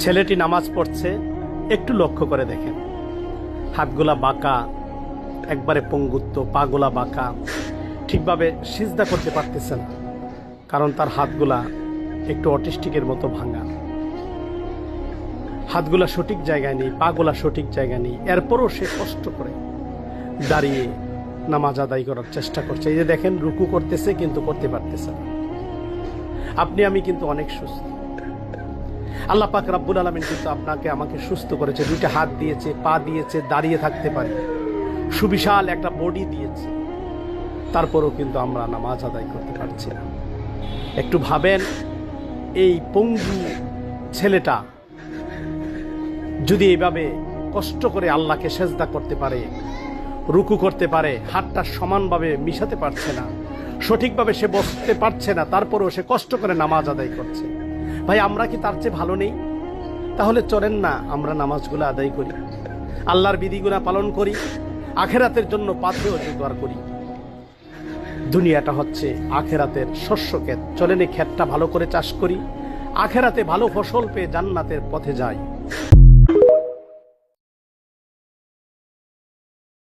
ছেলেটি নামাজ পড়ছে, একটু লক্ষ্য করে দেখেন। হাতগুলা বাঁকা, একবারে পঙ্গুত্ব, পাগুলা বাঁকা, ঠিকভাবে সিজদা করতে পারতেছে না, কারণ তার হাতগুলা একটু অটিস্টিকের মতো ভাঙা। হাতগুলা সঠিক জায়গায় নেই, পাগুলা সঠিক জায়গায় নেই। এরপরও সে কষ্ট করে দাঁড়িয়ে নামাজ আদায় করার চেষ্টা করছে। এই যে দেখেন, রুকু করতেছে কিন্তু করতে পারতেছে না। আপনি আমি কিন্তু অনেক সুস্থ। আল্লাহ পাক রব্বুল আলামিন কিন্তু আপনাকে আমাকে সুস্থ করেছে, দুইটা হাত দিয়েছে, পা দিয়েছে, দাঁড়িয়ে থাকতে পারি, সুবিশাল একটা বডি দিয়েছে। তারপরও কিন্তু আমরা নামাজ আদায় করতে পারছি না। একটু ভাবেন, এই পঙ্গু ছেলেটা যদি এইভাবে কষ্ট করে আল্লাহকে সেজদা করতে পারে, রুকু করতে পারে, হাতটা সমানভাবে মিশাতে পারছে না, সঠিকভাবে সে বসতে পারছে না, তারপরেও সে কষ্ট করে নামাজ আদায় করছে, ভাই আমরা কি তার চেয়ে ভালো নেই? তাহলে চলেন না আমরা নামাজগুলো আদায় করি, আল্লাহর বিধিগুলো পালন করি, আখেরাতের জন্য পাথেও জোগাড় করি। দুনিয়াটা হচ্ছে আখেরাতের শস্য ক্ষেত, চলেন এই ক্ষেতটা ভালো করে চাষ করি, আখেরাতে ভালো ফসল পেয়ে জান্নাতের পথে যাই।